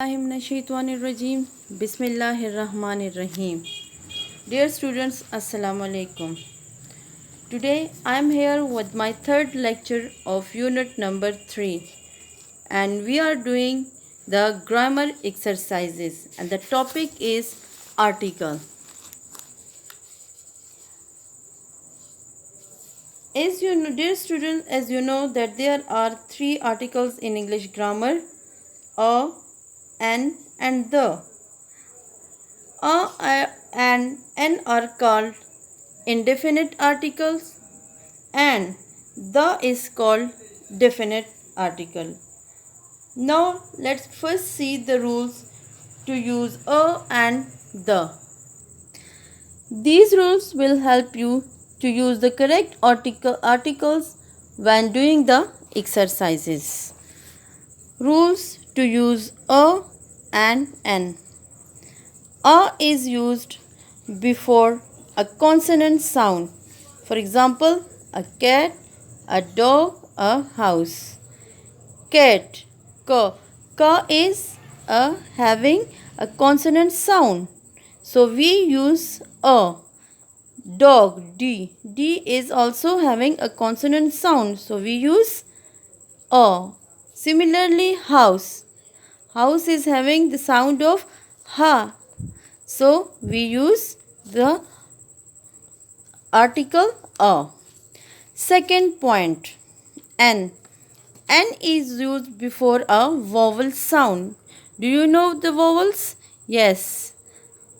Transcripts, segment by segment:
Bismillahirrahmanirrahim. Bismillahirrahmanirrahim. Dear students, Assalamu alaikum. Today I am here with my third lecture of unit number 3 and we are doing the grammar exercises and the topic is article. As you know, dear students, as you know that there are three articles in English grammar: a, an and the. And an are called indefinite articles and the is called definite article. Now let's first see the rules to use a and the. These rules will help you to use the correct articles when doing the exercises. Rules to use a and an. A is used before a consonant sound. For example, a cat, a dog, a house. Cat, ka. Ka is having a consonant sound. So we use a. Dog, D. D is also having a consonant sound. So we use a. Similarly, house. House is having the sound of ha. So we use the article a. Second point, an. N is used before a vowel sound. Do you know the vowels? Yes.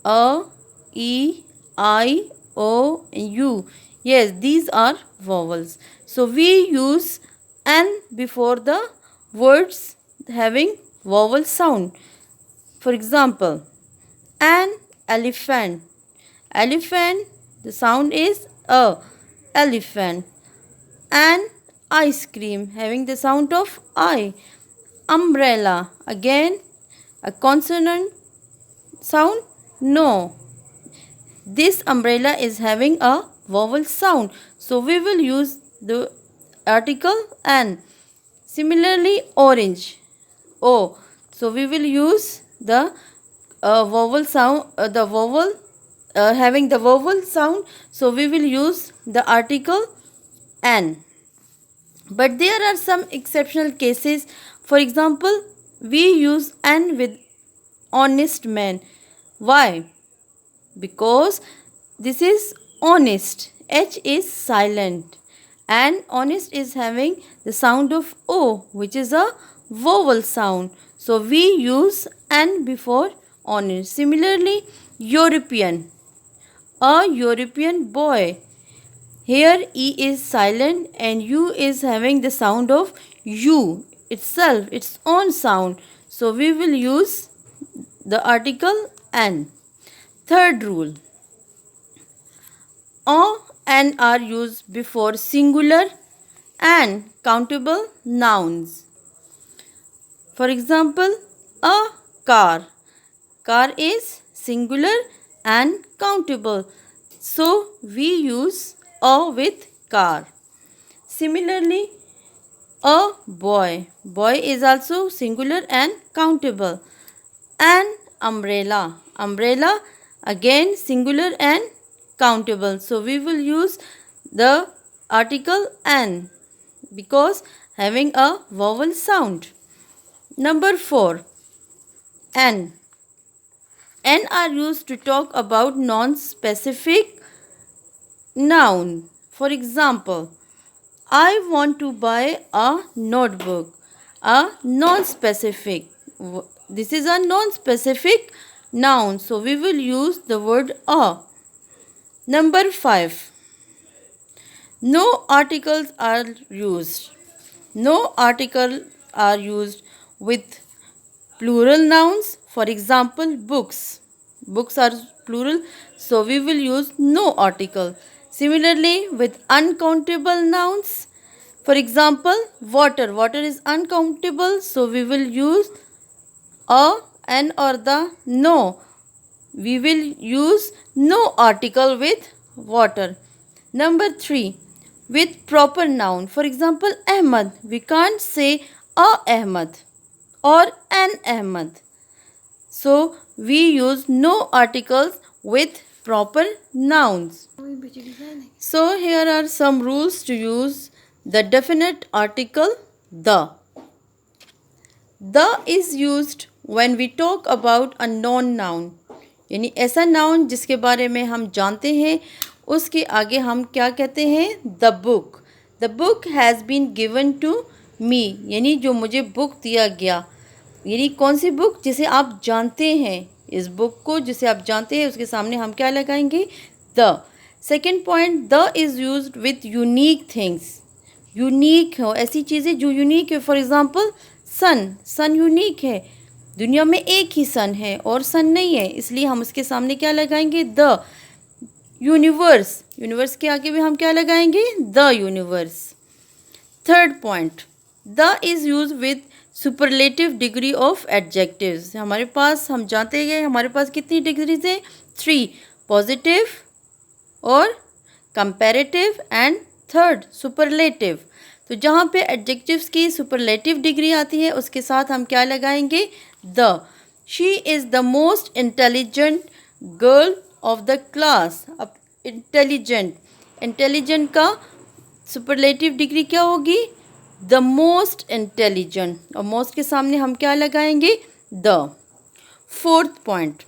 A, E, I, O, U. Yes, these are vowels. So we use N before the words having vowel sound. For example, an elephant. Elephant, the sound is a. Elephant. An ice cream, having the sound of I. Umbrella, again a consonant sound, no. This umbrella is having a vowel sound, so we will use the article an. Similarly, orange, O. So we will use the vowel sound, the vowel having the vowel sound, so we will use the article an. But there are some exceptional cases. For example, we use an with honest man. Why? Because this is honest. H is silent. And honest is having the sound of O, which is a vowel sound. So we use an before honest. Similarly, European. A European boy. Here E is silent and U is having the sound of U itself, its own sound. So we will use the article an. Third rule. A and are used before singular and countable nouns. For example, a car. Car is singular and countable. So we use a with car. Similarly, a boy. Boy is also singular and countable. An umbrella. Umbrella again singular and countable. So we will use the article an because having a vowel sound. Number 4. An. An are used to talk about non-specific noun. For example, I want to buy a notebook. A non-specific. This is a non-specific noun. So we will use the word a. Number 5. No articles are used. No article are used with plural nouns. For example, books. Books are plural, so we will use no article. Similarly, with uncountable nouns, for example, water. Water is uncountable, so we will use a, an or the no. We will use no article with water. Number 3. With proper noun. For example, Ahmad. We can't say a Ahmad or an Ahmad. So we use no articles with proper nouns. So here are some rules to use the definite article the. The is used when we talk about a known noun. यानी ऐसा noun जिसके बारे में हम जानते हैं, उसके आगे हम क्या कहते हैं? The book. The book has been given to me, यानी जो मुझे बुक दिया गया. यानी कौन सी बुक? जिसे आप जानते हैं. इस बुक को जिसे आप जानते हैं उसके सामने हम क्या लगाएंगे? The. Second point, the is use with unique things. Unique हो, ऐसी चीज़ें जो यूनिक है. For example sun. Sun unique है. दुनिया में एक ही सन है और सन नहीं है, इसलिए हम उसके सामने क्या लगाएंगे? द. यूनिवर्स. यूनिवर्स के आगे भी हम क्या लगाएंगे? The universe. Third point, the is use with superlative degree of adjectives. हमारे पास, हम जानते हैं हमारे पास कितनी डिग्रीज है? 3. पॉजिटिव और कंपैरेटिव एंड थर्ड सुपरलेटिव. तो जहाँ पे एडजेक्टिव्स की सुपरलेटिव डिग्री आती है उसके साथ हम क्या लगाएंगे? The. She is the most intelligent girl of the class. अब इंटेलिजेंट, इंटेलिजेंट का सुपरलेटिव डिग्री क्या होगी? The most intelligent. और मोस्ट के सामने हम क्या लगाएंगे? The. Fourth point,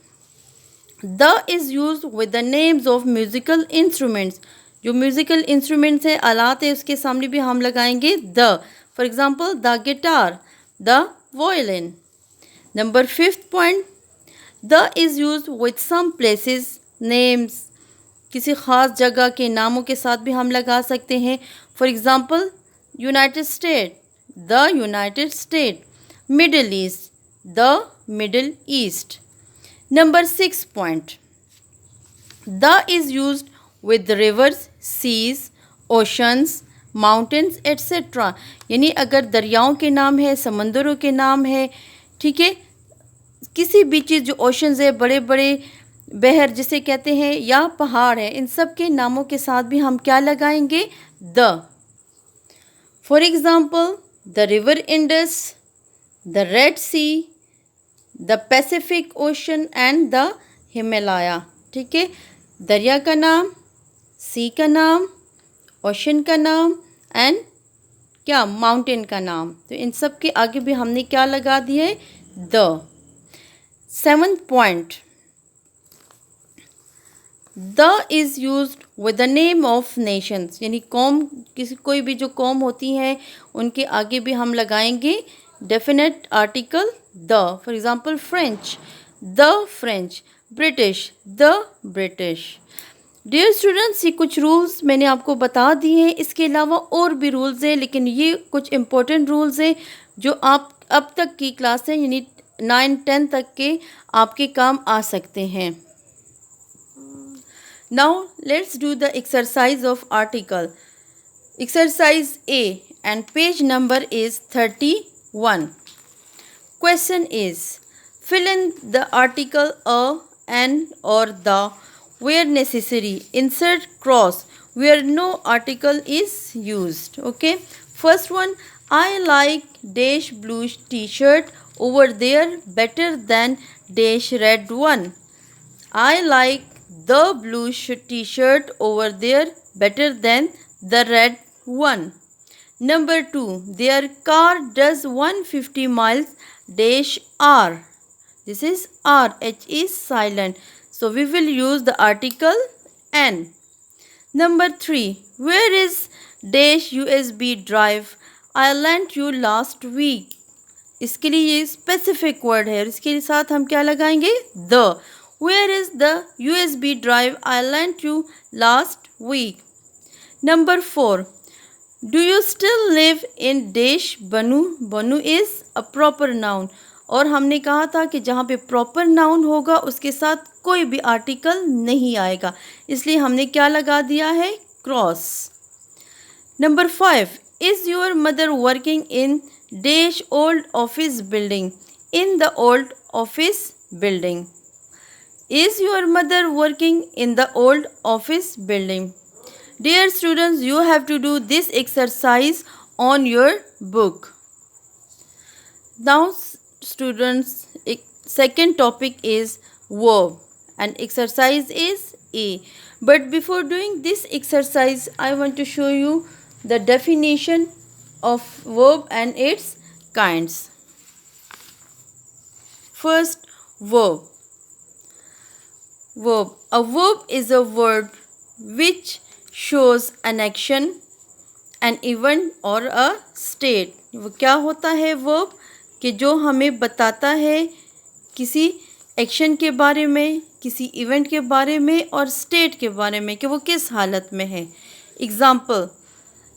the is use with the names of musical instruments. जो म्यूजिकल इंस्ट्रूमेंट्स है, आलात है, उसके सामने भी हम लगाएंगे the. For example the guitar, the violin. Number fifth point, the is use with some places names. किसी ख़ास जगह के नामों के साथ भी हम लगा सकते हैं. For example United State, the United State. Middle East, the Middle East. Number six point, the is use with rivers, seas, oceans, mountains etcetera. यानी अगर दरियाओं के नाम है, समंदरों के नाम है, ठीक है, किसी भी चीज़ जो ओशंस है, बड़े बड़े बहर जिसे कहते हैं, या पहाड़ है, इन सब के नामों के साथ भी हम क्या लगाएंगे? The. For example the river Indus, the Red Sea, the Pacific Ocean and the Himalaya. ठीक है, दरिया का नाम, सी का नाम, ओशन का नाम एंड क्या? माउंटेन का नाम. तो इन सब के आगे भी हमने क्या लगा दिया है? The. Seventh point, the is use with the name of Nations. यानी कौम, किसी कोई भी जो कौम होती हैं उनके आगे भी हम लगाएंगे definite article the. For example French, the French. British, the British. Dear students, ये कुछ रूल्स मैंने आपको बता दिए हैं. इसके अलावा और भी रूल्स हैं, लेकिन ये कुछ इम्पोर्टेंट रूल्स हैं जो आप अब तक की क्लास है, यानी 9-10 तक के आपके काम आ सकते हैं. Now let's do the exercise of article. Exercise A and page number is 31. Question is, fill in the article a, an or the where necessary. Insert cross where no article is used. Okay. First one, I like dash blue t-shirt over there better than dash red one. I like the blue t-shirt over there better than the red one. Number 2, their car does 150 miles dash r. This is r, h is silent, so we will use the article an. Number 3, where is dash USB drive I lent you last week. इसके लिए ये specific word है और इसके साथ हम क्या लगाएंगे? The. Where is the USB drive I lent you last week? Number 4, do you still live in dash Banu? Banu is a proper noun. और हमने कहा था कि जहाँ पे प्रॉपर नाउन होगा उसके साथ कोई भी आर्टिकल नहीं आएगा, इसलिए हमने क्या लगा दिया है? Cross. Number 5, is your mother working in dash old office building? In the old office building. Is your mother working in the old office building? Dear students, you have to do this exercise on your book. Now students, second topic is verb and exercise is A. But before doing this exercise, I want to show you the definition of verb and its kinds. First, verb. Verb. A verb is a word which shows an action, an event or a state. वो क्या होता है verb? कि जो हमें बताता है किसी एक्शन के बारे में, किसी इवेंट के बारे में और स्टेट के बारे में कि वो किस हालत में है. एग्ज़ाम्पल,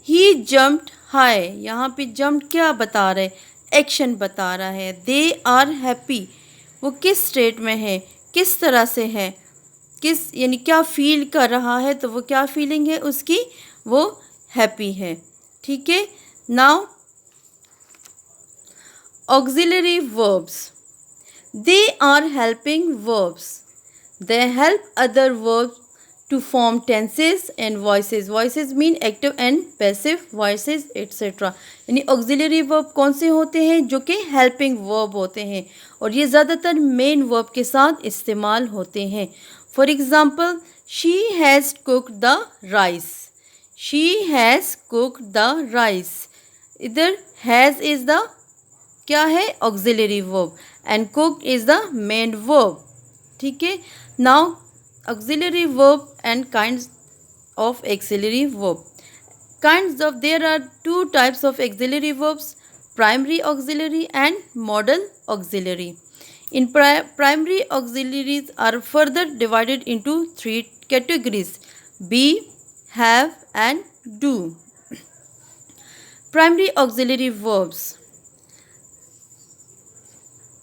ही जम्प्ड हाई. यहाँ पे जम्प क्या बता रहे? एक्शन बता रहा है. They are happy. वो किस स्टेट में है, किस तरह से है, किस यानी क्या फील कर रहा है, तो वो क्या फीलिंग है उसकी, वो हैप्पी है. ठीक है. Now auxiliary verbs. They are helping verbs. They help other verbs to form tenses and voices. Voices mean active and passive voices etc. यानी auxiliary verb कौन से होते हैं? जो कि helping verb होते हैं और ये ज़्यादातर main verb के साथ इस्तेमाल होते हैं. For example, she has cooked the rice. She has cooked the rice. इधर has is the क्या है? Auxiliary verb and cook is the main verb. ठीक है. Now auxiliary verb and kinds of auxiliary verb. Kinds of there are two types of auxiliary verbs, primary auxiliary and modal auxiliary. In primary auxiliaries are further divided into three categories: be, have and do. Primary auxiliary verbs.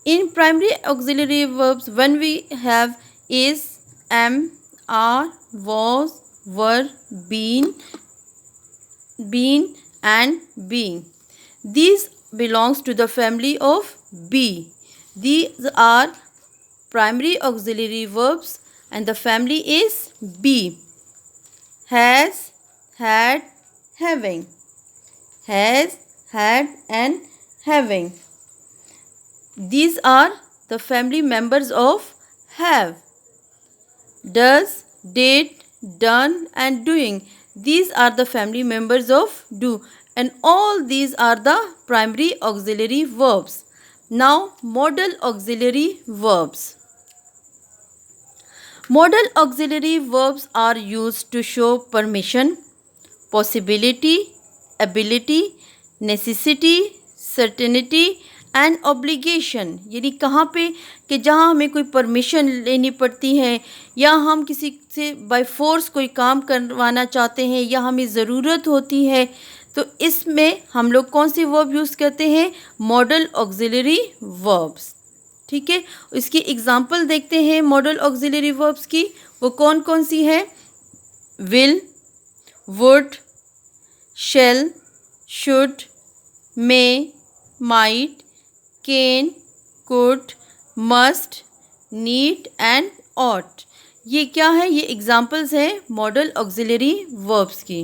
In primary auxiliary verbs, when we have is, am, are, was, were, been and being. These belongs to the family of be. These are primary auxiliary verbs and the family is be. Has, had, having. Has, had and having. These are the family members of have. Does, did, done and doing. These are the family members of do. And all these are the primary auxiliary verbs. Now, modal auxiliary verbs. Modal auxiliary verbs are used to show permission, possibility, ability, necessity, certainty and obligation. यानी कहाँ पे कि जहाँ हमें कोई permission लेनी पड़ती है या हम किसी से बाय फोर्स कोई काम करवाना चाहते हैं या हमें ज़रूरत होती है, तो इसमें हम लोग कौन सी वर्ब यूज़ करते हैं? Model auxiliary verbs. ठीक है. इसकी एग्जांपल देखते हैं मॉडल ऑक्सिलरी वर्ब्स की. वो कौन कौन सी है? Will, would, shall, should, may, might, can, could, must, need and ought. ये क्या है? ये एग्जाम्पल्स हैं मॉडल ऑक्सिलरी वर्ब्स की.